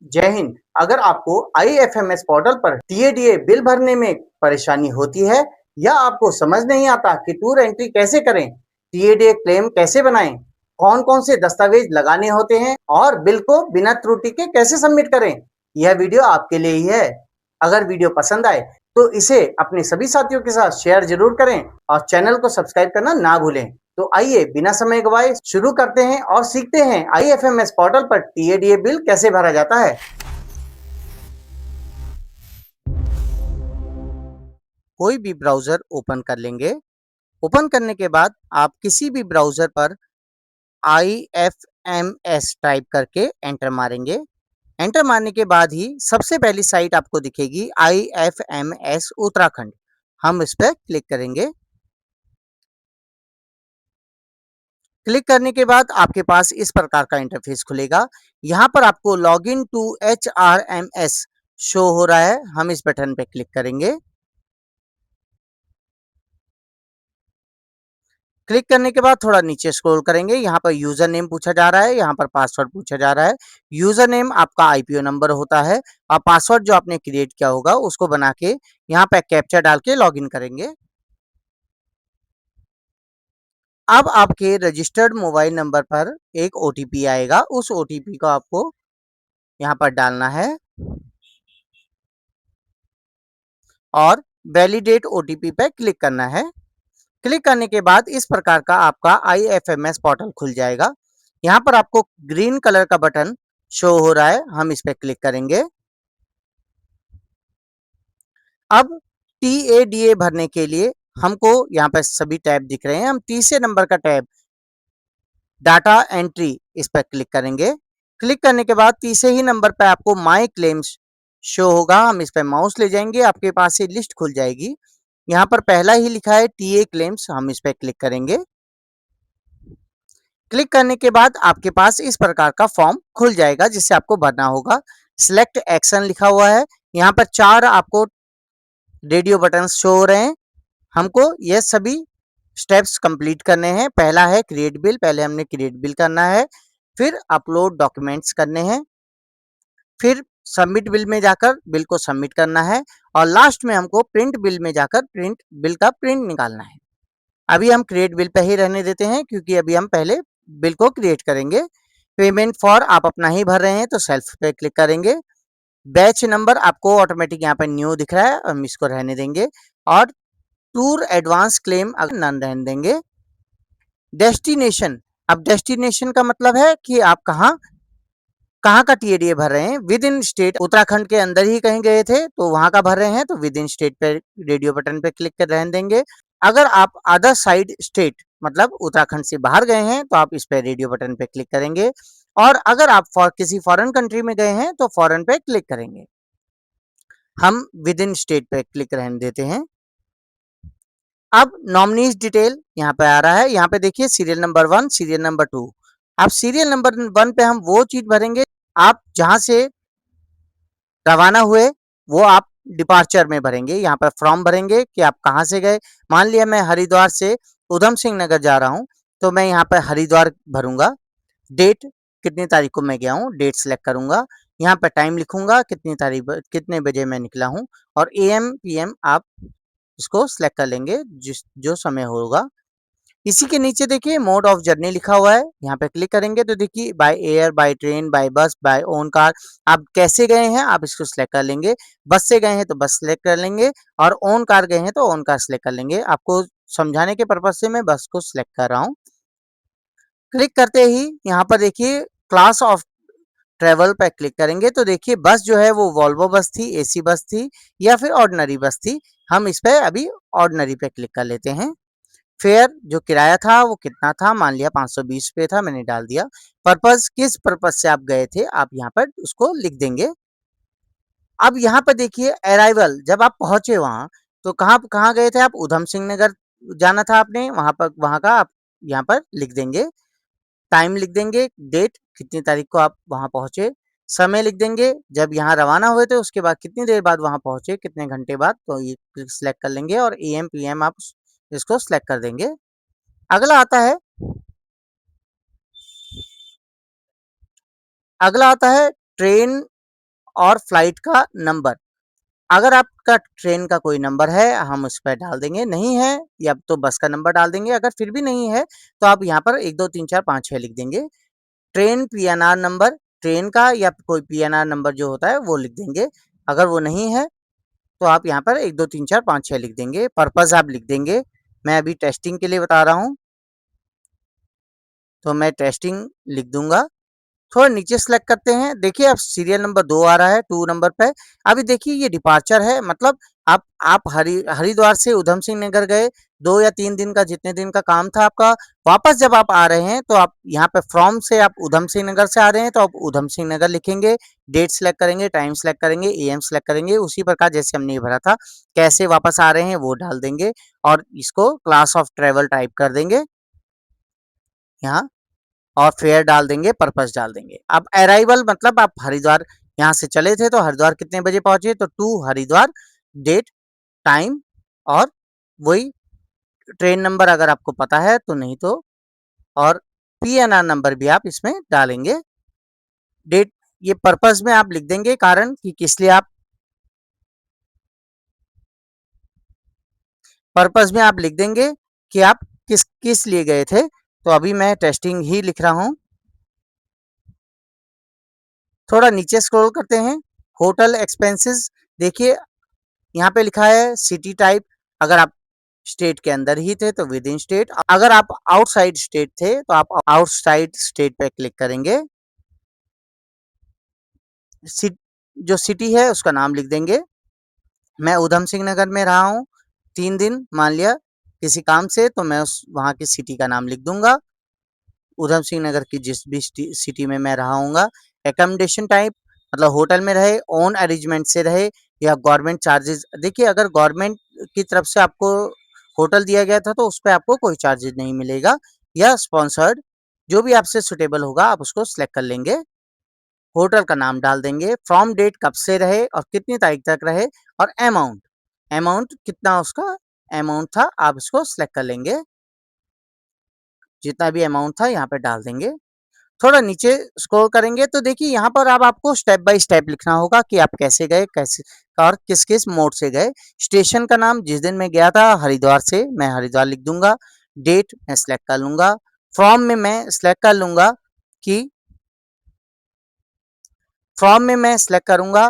जय हिंद। अगर आपको आईएफएमएस पोर्टल पर टीएडीए बिल भरने में परेशानी होती है या आपको समझ नहीं आता कि टूर एंट्री कैसे करें, टीएडीए क्लेम कैसे बनाएं, कौन-कौन से दस्तावेज लगाने होते हैं और बिल को बिना त्रुटि के कैसे सबमिट करें, यह वीडियो आपके लिए ही है। अगर वीडियो पसंद आए तो इसे अपने सभी साथियों के साथ शेयर जरूर करें और चैनल को सब्सक्राइब करना ना भूलें। तो आइए बिना समय गवाए शुरू करते हैं और सीखते हैं आईएफएमएस पोर्टल पर टीएडीए बिल कैसे भरा जाता है। कोई भी ब्राउजर ओपन कर लेंगे। ओपन करने के बाद आप किसी भी ब्राउजर पर आईएफएमएस टाइप करके एंटर मारेंगे। एंटर मारने के बाद ही सबसे पहली साइट आपको दिखेगी आईएफएमएस उत्तराखंड। हम इस पर क्लिक करेंगे। क्लिक करने के बाद आपके पास इस प्रकार का इंटरफेस खुलेगा। यहाँ पर आपको log in to HRMS show हो रहा है। हम इस बटन पे क्लिक करेंगे। क्लिक करने के बाद थोड़ा नीचे स्क्रॉल करेंगे। यहाँ पर यूजर नेम पूछा जा रहा है, यहाँ पर पासवर्ड पूछा जा रहा है। यूजर नेम आपका आईपीओ नंबर होता है और पासवर्ड जो आपने क्रिएट किया होगा उसको बना के यहाँ पे कैप्चा डाल के लॉग इन करेंगे। अब आपके रजिस्टर्ड मोबाइल नंबर पर एक ओटीपी आएगा। उस ओटीपी को आपको यहाँ पर डालना है और वैलिडेट ओटीपी पे क्लिक करना है। क्लिक करने के बाद इस प्रकार का आपका आईएफएमएस पोर्टल खुल जाएगा। यहाँ पर आपको ग्रीन कलर का बटन शो हो रहा है। हम इस पे क्लिक करेंगे। अब टीएडीए भरने के लिए हमको यहाँ पे सभी टैब दिख रहे हैं। हम तीसरे नंबर का टैब डाटा एंट्री इस पर क्लिक करेंगे। क्लिक करने के बाद तीसरे ही नंबर पर आपको माई क्लेम्स शो होगा। हम इस पर माउस ले जाएंगे, आपके पास ये लिस्ट खुल जाएगी। यहाँ पर पहला ही लिखा है टीए क्लेम्स। हम इस पर क्लिक करेंगे। क्लिक करने के बाद आपके पास इस प्रकार का फॉर्म खुल जाएगा जिसे आपको भरना होगा। सिलेक्ट एक्शन लिखा हुआ है। यहाँ पर 4 आपको रेडियो बटन शो हो रहे हैं। हमको ये सभी स्टेप्स कंप्लीट करने हैं। पहला है क्रिएट बिल। पहले हमने क्रिएट बिल करना है, फिर अपलोड डॉक्यूमेंट्स करने हैं, फिर सबमिट बिल में जाकर बिल को सबमिट करना है और लास्ट में हमको प्रिंट बिल में जाकर प्रिंट बिल का प्रिंट निकालना है। अभी हम क्रिएट बिल पे ही रहने देते हैं क्योंकि अभी हम पहले बिल को क्रिएट करेंगे। पेमेंट फॉर आप अपना ही भर रहे हैं तो सेल्फ पे क्लिक करेंगे। बैच नंबर आपको ऑटोमेटिक यहाँ पे न्यू दिख रहा है, हम इसको रहने देंगे और टूर एडवांस क्लेम अगर नन रहने देंगे। डेस्टिनेशन, अब डेस्टिनेशन का मतलब है कि आप कहाँ कहाँ का टीएडीए भर रहे हैं। विद इन स्टेट उत्तराखंड के अंदर ही कहीं गए थे तो वहां का भर रहे हैं तो विद इन स्टेट पे रेडियो बटन पे क्लिक कर रहने देंगे। अगर आप अदर साइड स्टेट मतलब उत्तराखंड से बाहर गए हैं तो आप इस पे रेडियो बटन पे क्लिक करेंगे और अगर आप किसी फॉरेन कंट्री में गए हैं तो फॉरेन पे क्लिक करेंगे। हम विद इन स्टेट पे क्लिक रहने देते हैं। अब नॉमिनीज डिटेल यहाँ पे आ रहा है। यहाँ पे देखिए सीरियल नंबर 1, सीरियल नंबर 2। अब सीरियल नंबर 1 पे हम वो चीज भरेंगे आप जहां से रवाना हुए वो आप डिपार्चर में भरेंगे। यहाँ पर फ्रॉम भरेंगे कि आप कहाँ से गए। मान लिया मैं हरिद्वार से उधम सिंह नगर जा रहा हूँ तो मैं यहाँ पर हरिद्वार भरूंगा। डेट कितनी तारीख को मैं गया हूँ, डेट सेलेक्ट करूंगा। यहाँ पर टाइम लिखूंगा कितनी तारीख कितने बजे मैं निकला हूँ और एएम पीएम आप इसको सिलेक्ट कर लेंगे जिस जो समय होगा। इसी के नीचे देखिए मोड ऑफ जर्नी लिखा हुआ है। यहाँ पे क्लिक करेंगे तो देखिए by air, by train, by bus, by own car. आप कैसे गए हैं आप इसको सिलेक्ट कर लेंगे। बस से गए हैं तो बस सिलेक्ट कर लेंगे और ओन कार गए हैं तो ओन कार सिलेक्ट कर लेंगे। आपको समझाने के पर्पज से मैं बस को सिलेक्ट कर रहा हूँ। क्लिक करते ही यहाँ पर देखिए क्लास ऑफ ट्रेवल पे क्लिक करेंगे तो देखिए बस जो है वो वॉल्वो बस थी, एसी बस थी या फिर ऑर्डिनरी बस थी। हम इस पे अभी ऑर्डिनरी पे क्लिक कर लेते हैं। फेयर जो किराया था वो कितना था, मान लिया 520 रुपये था, मैंने डाल दिया। पर्पस किस पर्पस से आप गए थे आप यहाँ पर उसको लिख देंगे। अब यहाँ पर देखिए अराइवल, जब आप पहुंचे वहां तो कहाँ कहाँ गए थे आप, उधम सिंह नगर जाना था आपने, वहां पर वहां का आप यहाँ पर लिख देंगे। टाइम लिख देंगे, डेट कितनी तारीख को आप वहां पहुंचे, समय लिख देंगे जब यहाँ रवाना हुए थे उसके बाद कितनी देर बाद वहां पहुंचे, कितने घंटे बाद, तो ये सिलेक्ट कर लेंगे और एएम पीएम आप इसको सिलेक्ट कर देंगे। अगला आता है अगला आता है ट्रेन और फ्लाइट का नंबर। अगर आपका ट्रेन का कोई नंबर है हम उस पर डाल देंगे, नहीं है या तो बस का नंबर डाल देंगे। अगर फिर भी नहीं है तो आप यहाँ पर 1 2 3 4 5 6 लिख देंगे। ट्रेन पीएनआर नंबर, ट्रेन का या कोई पीएनआर नंबर जो होता है वो लिख देंगे। अगर वो नहीं है तो आप यहाँ पर 1 2 3 4 5 6 लिख देंगे। पर्पस आप लिख देंगे। मैं अभी टेस्टिंग के लिए बता रहा हूँ, तो मैं टेस्टिंग लिख दूंगा। थोड़ा नीचे सेलेक्ट करते हैं, देखिए अब सीरियल नंबर 2 आ रहा है, 2 नंबर पे। अभी देखिए ये डिपार्चर है, मतलब आप हरिद्वार से उधम सिंह नगर गए, 2 या 3 दिन का जितने दिन का काम था आपका, वापस जब आप आ रहे हैं तो आप यहाँ पे फ्रॉम से आप उधम सिंह नगर से आ रहे हैं तो आप उधम सिंह नगर लिखेंगे, डेट सेलेक्ट करेंगे, टाइम सेलेक्ट करेंगे, एएम सेलेक्ट करेंगे। उसी प्रकार जैसे हमने ये भरा था, कैसे वापस आ रहे हैं वो डाल देंगे और इसको क्लास ऑफ ट्रेवल टाइप कर देंगे यहाँ, और फेयर डाल देंगे, पर्पस डाल देंगे। अब अराइवल मतलब आप हरिद्वार यहाँ से चले थे तो हरिद्वार कितने बजे पहुंचे, तो टू हरिद्वार, डेट, टाइम और वही ट्रेन नंबर अगर आपको पता है तो, नहीं तो, और पीएनआर नंबर भी आप इसमें डालेंगे। डेट ये पर्पस में आप लिख देंगे कारण कि किस लिए आप, पर्पस में आप लिख देंगे कि आप किस किस लिए गए थे। तो अभी मैं टेस्टिंग ही लिख रहा हूँ। थोड़ा नीचे स्क्रॉल करते हैं, होटल एक्सपेंसेस, देखिए यहाँ पे लिखा है सिटी टाइप। अगर आप स्टेट के अंदर ही थे तो विद इन स्टेट, अगर आप आउटसाइड स्टेट थे तो आप आउटसाइड स्टेट पे क्लिक करेंगे। जो सिटी है उसका नाम लिख देंगे। मैं उधम सिंह नगर में रहा हूँ 3 दिन, मान लिया किसी काम से, तो मैं उस वहाँ की सिटी का नाम लिख दूंगा, उधम सिंह नगर की जिस भी सिटी में मैं रहा हूँगा। एकोमोडेशन टाइप मतलब होटल में रहे, ओन अरेंजमेंट से रहे या गवर्नमेंट चार्जेस। देखिए अगर गवर्नमेंट की तरफ से आपको होटल दिया गया था तो उस पर आपको कोई चार्जेस नहीं मिलेगा, या स्पॉन्सर्ड, जो भी आपसे सुटेबल होगा आप उसको सिलेक्ट कर लेंगे। होटल का नाम डाल देंगे, फ्रॉम डेट कब से रहे और कितनी तारीख तक रहे, और अमाउंट, अमाउंट कितना उसका अमाउंट था आप इसको सिलेक्ट कर लेंगे। जितना भी अमाउंट था यहाँ पे डाल देंगे। थोड़ा नीचे स्क्रॉल करेंगे तो देखिए यहाँ पर अब आपको स्टेप बाय स्टेप लिखना होगा कि आप कैसे गए, कैसे और किस किस मोड से गए। स्टेशन का नाम, जिस दिन मैं गया था हरिद्वार से, मैं हरिद्वार लिख दूंगा। डेट मैं सिलेक्ट कर लूंगा। फ्रॉम में मैं सिलेक्ट कर लूंगा कि, फ्रॉम में मैं सिलेक्ट करूंगा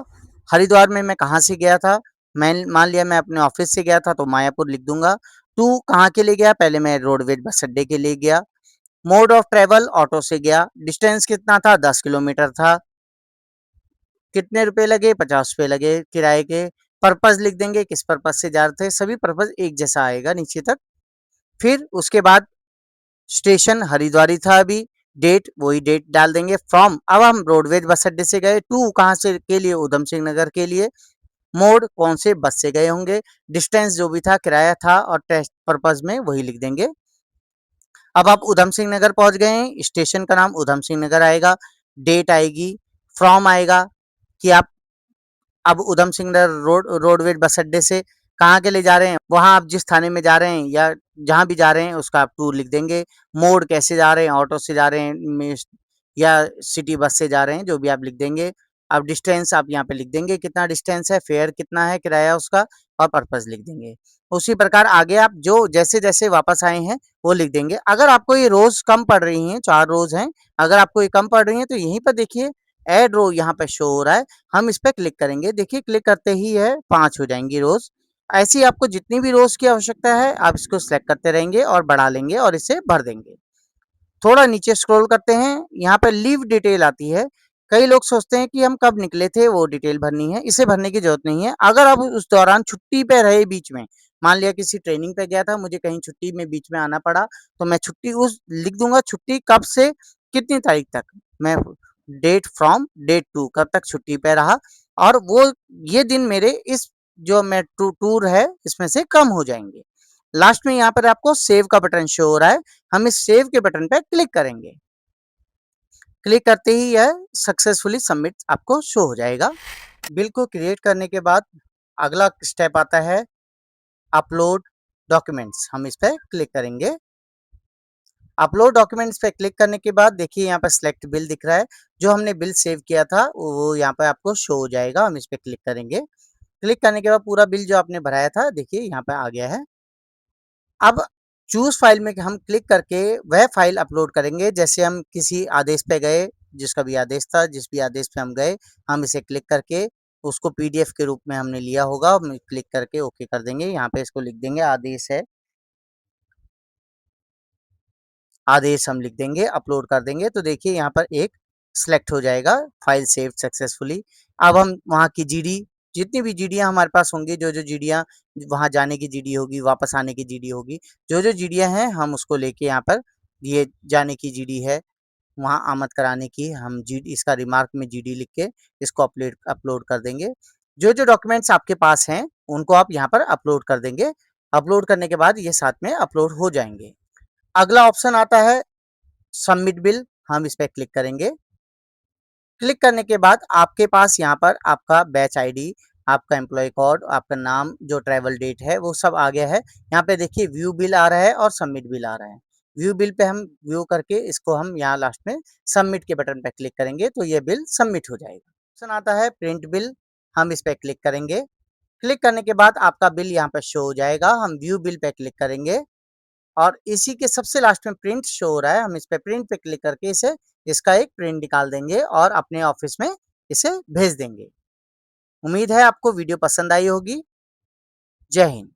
हरिद्वार में मैं कहाँ से गया था। मैं मान लिया मैं अपने ऑफिस से गया था तो मायापुर लिख दूंगा। टू कहाँ के लिए गया, पहले मैं रोडवेज बस अड्डे के लिए गया। मोड ऑफ ट्रेवल ऑटो से गया। डिस्टेंस कितना था, 10 किलोमीटर था। कितने रुपए लगे, 50 रुपए लगे किराए के। पर्पस लिख देंगे, किस पर्पस से जा रहे थे, सभी पर्पस एक जैसा आएगा नीचे तक। फिर उसके बाद स्टेशन हरिद्वारी था अभी, डेट वही डेट डाल देंगे। फ्रॉम अब हम रोडवेज बस अड्डे से गए, टू कहाँ से के लिए, उधम सिंह नगर के लिए। मोड कौन से बस से गए होंगे, डिस्टेंस जो भी था किराया था, और टेस्ट पर्पज में वही लिख देंगे। अब आप उधम सिंह नगर पहुंच गए हैं, स्टेशन का नाम उधम सिंह नगर आएगा, डेट आएगी, फ्रॉम आएगा कि आप अब उधम सिंह नगर रोडवेज बस अड्डे से कहाँ के लिए जा रहे हैं, वहां आप जिस थाने में जा रहे हैं या जहां भी जा रहे हैं उसका आप टूर लिख देंगे। मोड कैसे जा रहे हैं, ऑटो से जा रहे हैं या सिटी बस से जा रहे हैं, जो भी आप लिख देंगे। अब डिस्टेंस आप यहाँ पे लिख देंगे कितना डिस्टेंस है, फेयर कितना है किराया उसका, और पर्पज लिख देंगे। उसी प्रकार आगे आप जो जैसे जैसे वापस आए हैं वो लिख देंगे। अगर आपको ये रोज कम पड़ रही हैं, 4 रोज हैं, अगर आपको ये कम पड़ रही हैं तो यहीं पर देखिए एड रो यहाँ पे शो हो रहा है, हम इस पे क्लिक करेंगे। देखिए क्लिक करते ही है 5 हो जाएंगी रोज। ऐसी आपको जितनी भी रोज की आवश्यकता है आप इसको सिलेक्ट करते रहेंगे और बढ़ा लेंगे और इसे भर देंगे। थोड़ा नीचे स्क्रॉल करते हैं, यहाँ पे लीव डिटेल आती है। कई लोग सोचते हैं कि हम कब निकले थे वो डिटेल भरनी है, इसे भरने की जरूरत नहीं है। अगर आप उस दौरान छुट्टी पे रहे बीच में, मान लिया किसी ट्रेनिंग पे गया था, मुझे कहीं छुट्टी में बीच में आना पड़ा, तो मैं छुट्टी उस लिख दूंगा, छुट्टी कब से कितनी तारीख तक, मैं डेट फ्रॉम डेट टू कब तक छुट्टी पे रहा, और वो ये दिन मेरे इस जो मैं टूर है इसमें से कम हो जाएंगे। लास्ट में यहाँ पर आपको सेव का बटन शो हो रहा है, हम इस सेव के बटन पर क्लिक करेंगे। क्लिक करते ही यह सक्सेसफुली सबमिट आपको शो हो जाएगा। बिल को क्रिएट करने के बाद अगला स्टेप आता है अपलोड डॉक्यूमेंट्स, हम इस पर क्लिक करेंगे। अपलोड डॉक्यूमेंट्स पे क्लिक करने के बाद देखिए यहाँ पर सिलेक्ट बिल दिख रहा है। जो हमने बिल सेव किया था वो यहाँ पर आपको शो हो जाएगा। हम इस पे क्लिक करेंगे। क्लिक करने के बाद पूरा बिल जो आपने भराया था देखिए यहाँ पे आ गया है। अब चूज़ फाइल में हम क्लिक करके वह फाइल अपलोड करेंगे। जैसे हम किसी आदेश पे गए, जिसका भी आदेश था, जिस भी आदेश पे हम गए, हम इसे क्लिक करके उसको पीडीएफ के रूप में हमने लिया होगा, हम क्लिक करके ओके कर देंगे। यहाँ पे इसको लिख देंगे आदेश है, आदेश हम लिख देंगे, अपलोड कर देंगे तो देखिए यहाँ पर एक सिलेक्ट हो जाएगा, फाइल सेव सक्सेसफुली। अब हम वहाँ की जीडी, जितनी भी जीडियाँ हमारे पास होंगी, जो जीडियाँ वहाँ जाने की जीडी होगी, वापस आने की जीडी होगी, जो जीडियाँ हैं हम उसको लेके यहाँ पर, ये जाने की जीडी है, वहाँ आमद कराने की हम जीडी, इसका रिमार्क में जीडी लिख के इसको अपलोड कर देंगे। जो डॉक्यूमेंट्स आपके पास हैं उनको आप यहाँ पर अपलोड कर देंगे। अपलोड करने के बाद ये साथ में अपलोड हो जाएंगे। अगला ऑप्शन आता है सबमिट बिल, हम इस पे क्लिक करेंगे। क्लिक करने के बाद आपके पास यहाँ पर आपका बैच आईडी, आपका एम्प्लॉय कोड, आपका नाम, जो ट्रैवल डेट है वो सब आ गया है। यहाँ पे देखिए व्यू बिल आ रहा है और सबमिट बिल आ रहा है। व्यू बिल पे हम व्यू करके इसको हम यहाँ लास्ट में सबमिट के बटन पे क्लिक करेंगे तो ये बिल सबमिट हो जाएगा। ऑप्शन आता है प्रिंट बिल, हम इस पे क्लिक करेंगे। क्लिक करने के बाद आपका बिल यहाँ पे शो हो जाएगा। हम व्यू बिल पे क्लिक करेंगे और इसी के सबसे लास्ट में प्रिंट शो हो रहा है, हम इस पे प्रिंट पे क्लिक करके इसे, इसका एक प्रिंट निकाल देंगे और अपने ऑफिस में इसे भेज देंगे। उम्मीद है आपको वीडियो पसंद आई होगी। जय हिंद।